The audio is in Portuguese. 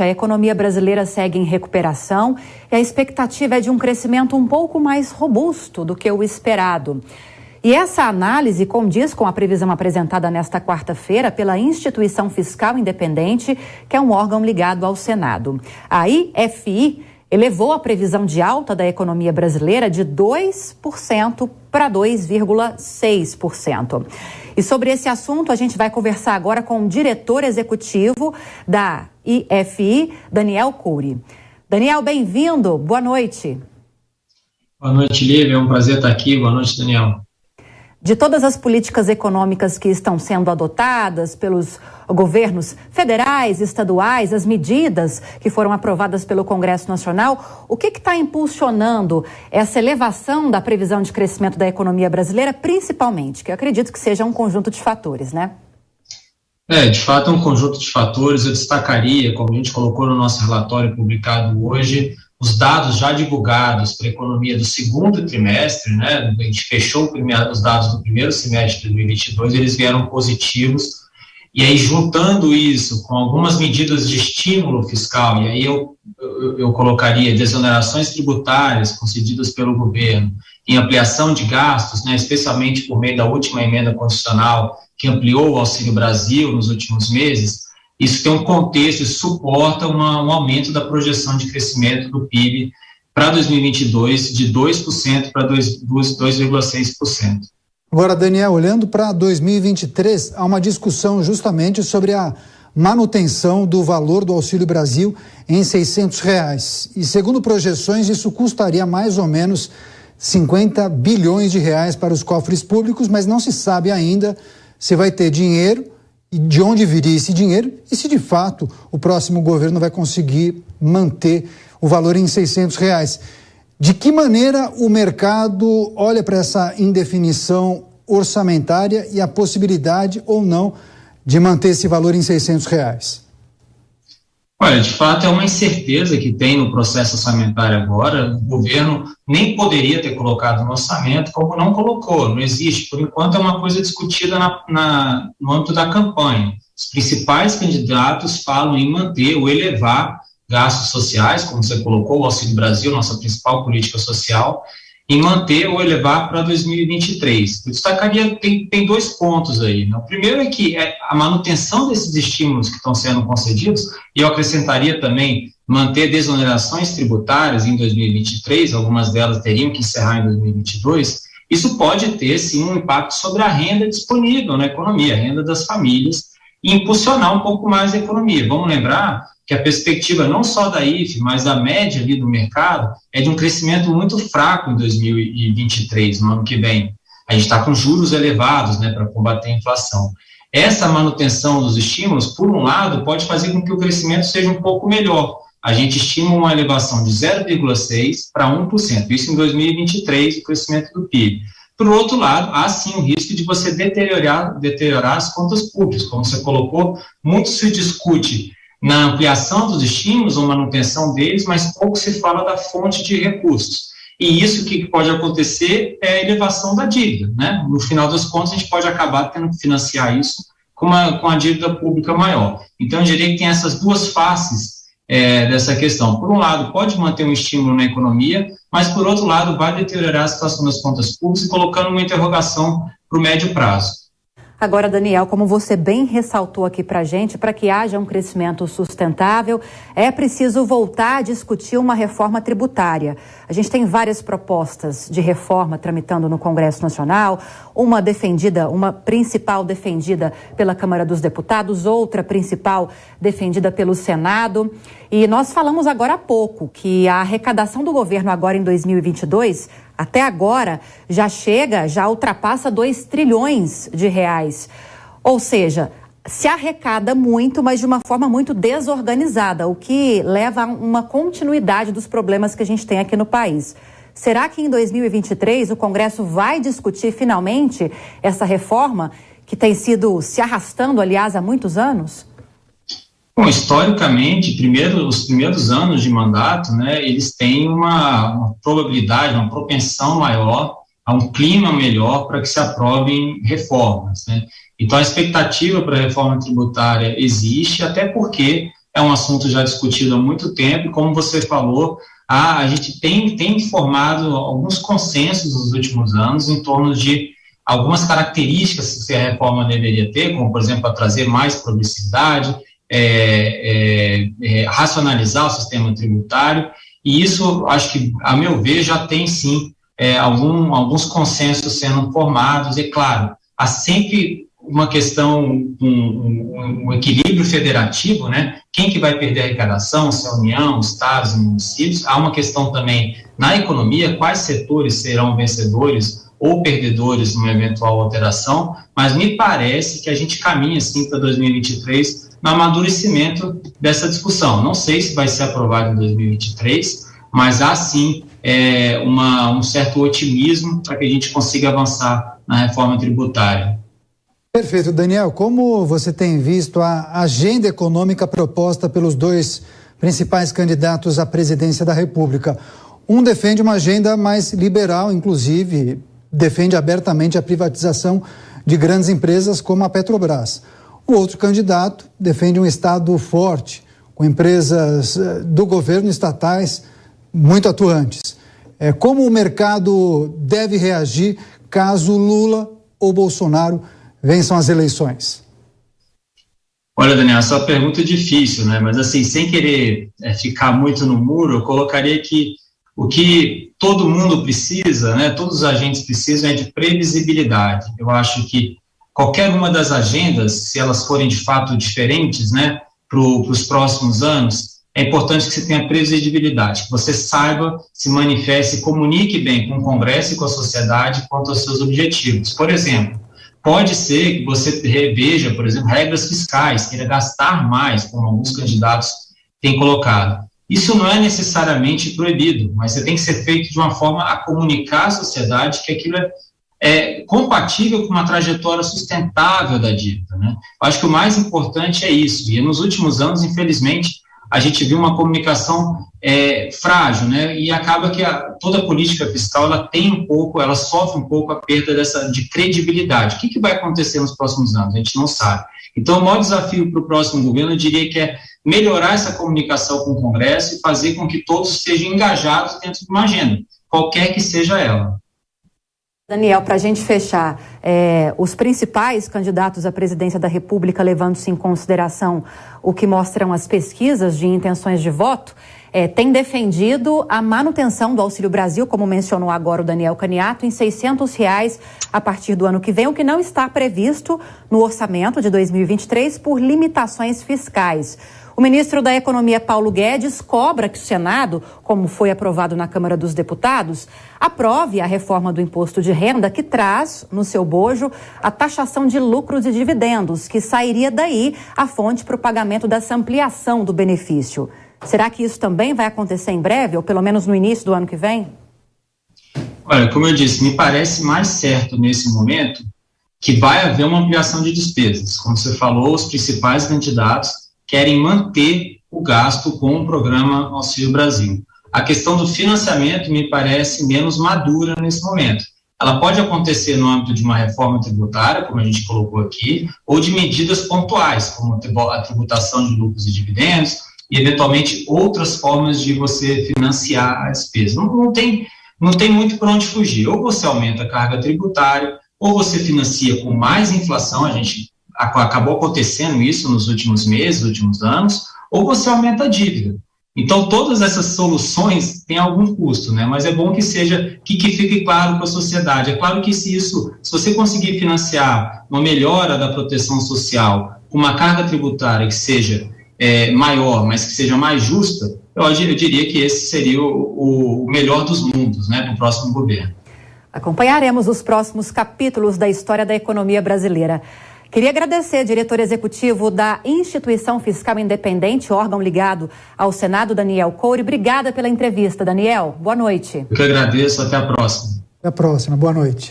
A economia brasileira segue em recuperação e a expectativa é de um crescimento um pouco mais robusto do que o esperado. E essa análise condiz com a previsão apresentada nesta quarta-feira pela Instituição Fiscal Independente, que é um órgão ligado ao Senado. A IFI elevou a previsão de alta da economia brasileira de 2% para 2,6%. E sobre esse assunto, a gente vai conversar agora com o diretor executivo da IFI, Daniel Cury. Daniel, bem-vindo. Boa noite. Boa noite, Lívia. É um prazer estar aqui. Boa noite, Daniel. De todas as políticas econômicas que estão sendo adotadas pelos governos federais, estaduais, as medidas que foram aprovadas pelo Congresso Nacional, o que está impulsionando essa elevação da previsão de crescimento da economia brasileira, principalmente? Que eu acredito que seja um conjunto de fatores, né? De fato é um conjunto de fatores. Eu destacaria, como a gente colocou no nosso relatório publicado hoje, os dados já divulgados para a economia do segundo trimestre, né? A gente fechou os dados do primeiro semestre de 2022, eles vieram positivos, e aí juntando isso com algumas medidas de estímulo fiscal, e aí eu colocaria desonerações tributárias concedidas pelo governo, em ampliação de gastos, né? Especialmente por meio da última emenda constitucional, que ampliou o Auxílio Brasil nos últimos meses. Isso tem um contexto e suporta um aumento da projeção de crescimento do PIB para 2022 de 2% para 2,6%. Agora, Daniel, olhando para 2023, há uma discussão justamente sobre a manutenção do valor do Auxílio Brasil em R$600. E segundo projeções, isso custaria mais ou menos 50 bilhões de reais para os cofres públicos, mas não se sabe ainda se vai ter dinheiro e de onde viria esse dinheiro e se de fato o próximo governo vai conseguir manter o valor em R$600. De que maneira o mercado olha para essa indefinição orçamentária e a possibilidade ou não de manter esse valor em R$600? Olha, de fato é uma incerteza que tem no processo orçamentário agora. O governo nem poderia ter colocado no orçamento, como não colocou, não existe. Por enquanto é uma coisa discutida no âmbito da campanha. Os principais candidatos falam em manter ou elevar gastos sociais, como você colocou, o Auxílio Brasil, nossa principal política social, em manter ou elevar para 2023. Eu destacaria, tem dois pontos aí, né? O primeiro é que a manutenção desses estímulos que estão sendo concedidos, e eu acrescentaria também manter desonerações tributárias em 2023, algumas delas teriam que encerrar em 2022, isso pode ter, sim, um impacto sobre a renda disponível na economia, a renda das famílias, e impulsionar um pouco mais a economia. Vamos lembrar que a perspectiva não só da IFE, mas da média ali do mercado, é de um crescimento muito fraco em 2023, no ano que vem. A gente está com juros elevados, né, para combater a inflação. Essa manutenção dos estímulos, por um lado, pode fazer com que o crescimento seja um pouco melhor. A gente estima uma elevação de 0,6% para 1%, isso em 2023, o crescimento do PIB. Por outro lado, há sim o risco de você deteriorar as contas públicas. Como você colocou, muito se discute na ampliação dos estímulos ou manutenção deles, mas pouco se fala da fonte de recursos. E isso que pode acontecer é a elevação da dívida, né? No final das contas, a gente pode acabar tendo que financiar isso com a dívida pública maior. Então, eu diria que tem essas duas faces dessa questão. Por um lado, pode manter um estímulo na economia, mas, por outro lado, vai deteriorar a situação das contas públicas e colocando uma interrogação para o médio prazo. Agora, Daniel, como você bem ressaltou aqui para a gente, para que haja um crescimento sustentável, é preciso voltar a discutir uma reforma tributária. A gente tem várias propostas de reforma tramitando no Congresso Nacional, uma principal defendida pela Câmara dos Deputados, outra principal defendida pelo Senado. E nós falamos agora há pouco que a arrecadação do governo agora em 2022... até agora, já ultrapassa 2 trilhões de reais. Ou seja, se arrecada muito, mas de uma forma muito desorganizada, o que leva a uma continuidade dos problemas que a gente tem aqui no país. Será que em 2023 o Congresso vai discutir finalmente essa reforma que tem sido se arrastando, aliás, há muitos anos? Bom, historicamente, os primeiros anos de mandato, né, eles têm uma probabilidade, uma propensão maior, a um clima melhor para que se aprovem reformas, né? Então, a expectativa para a reforma tributária existe, até porque é um assunto já discutido há muito tempo, e como você falou, a gente tem formado alguns consensos nos últimos anos em torno de algumas características que a reforma deveria ter, como, por exemplo, a trazer mais progressividade, racionalizar o sistema tributário, e isso, acho que, a meu ver, já tem, sim, alguns consensos sendo formados, e, claro, há sempre uma questão, um equilíbrio federativo, né? Quem que vai perder a arrecadação, se é a União, estados e municípios. Há uma questão também na economia, quais setores serão vencedores ou perdedores numa eventual alteração, mas me parece que a gente caminha, sim, para 2023 no amadurecimento dessa discussão. Não sei se vai ser aprovado em 2023, mas há, sim, um certo otimismo para que a gente consiga avançar na reforma tributária. Perfeito. Daniel, como você tem visto a agenda econômica proposta pelos dois principais candidatos à presidência da República? Um defende uma agenda mais liberal, inclusive defende abertamente a privatização de grandes empresas como a Petrobras. O outro candidato defende um Estado forte, com empresas do governo estatais muito atuantes. Como o mercado deve reagir caso Lula ou Bolsonaro vençam as eleições? Olha, Daniel, essa pergunta é difícil, né? Mas, assim, sem querer ficar muito no muro, eu colocaria que o que todo mundo precisa, né? Todos os agentes precisam de previsibilidade. Eu acho que qualquer uma das agendas, se elas forem de fato diferentes, né, para os próximos anos, é importante que você tenha previsibilidade, que você saiba, se manifeste, comunique bem com o Congresso e com a sociedade quanto aos seus objetivos. Por exemplo, pode ser que você reveja, por exemplo, regras fiscais, queira gastar mais, como alguns candidatos têm colocado. Isso não é necessariamente proibido, mas você tem que ser feito de uma forma a comunicar à sociedade que aquilo é compatível com uma trajetória sustentável da dívida, né? Eu acho que o mais importante é isso, e nos últimos anos, infelizmente, a gente viu uma comunicação frágil, né? E acaba que toda a política fiscal ela sofre um pouco a perda de credibilidade. O que vai acontecer nos próximos anos? A gente não sabe. Então, o maior desafio para o próximo governo, eu diria que é melhorar essa comunicação com o Congresso e fazer com que todos sejam engajados dentro de uma agenda, qualquer que seja ela. Daniel, para a gente fechar, os principais candidatos à presidência da República, levando-se em consideração o que mostram as pesquisas de intenções de voto, têm defendido a manutenção do Auxílio Brasil, como mencionou agora o Daniel Caniato, em R$600 a partir do ano que vem, o que não está previsto no orçamento de 2023 por limitações fiscais. O ministro da Economia, Paulo Guedes, cobra que o Senado, como foi aprovado na Câmara dos Deputados, aprove a reforma do imposto de renda que traz, no seu bojo, a taxação de lucros e dividendos, que sairia daí a fonte para o pagamento dessa ampliação do benefício. Será que isso também vai acontecer em breve, ou pelo menos no início do ano que vem? Olha, como eu disse, me parece mais certo nesse momento que vai haver uma ampliação de despesas. Como você falou, os principais candidatos querem manter o gasto com o programa Auxílio Brasil. A questão do financiamento me parece menos madura nesse momento. Ela pode acontecer no âmbito de uma reforma tributária, como a gente colocou aqui, ou de medidas pontuais, como a tributação de lucros e dividendos, e eventualmente outras formas de você financiar a despesa. Não tem muito para onde fugir. Ou você aumenta a carga tributária, ou você financia com mais inflação, a gente acabou acontecendo isso nos últimos meses, últimos anos, ou você aumenta a dívida. Então, todas essas soluções têm algum custo, né? Mas é bom que fique claro para a sociedade. É claro que se você conseguir financiar uma melhora da proteção social, uma carga tributária que seja maior, mas que seja mais justa, eu diria que esse seria o melhor dos mundos, né, para o próximo governo. Acompanharemos os próximos capítulos da história da economia brasileira. Queria agradecer, diretor executivo da Instituição Fiscal Independente, órgão ligado ao Senado, Daniel Coure. Obrigada pela entrevista, Daniel. Boa noite. Eu que agradeço. Até a próxima. Até a próxima. Boa noite.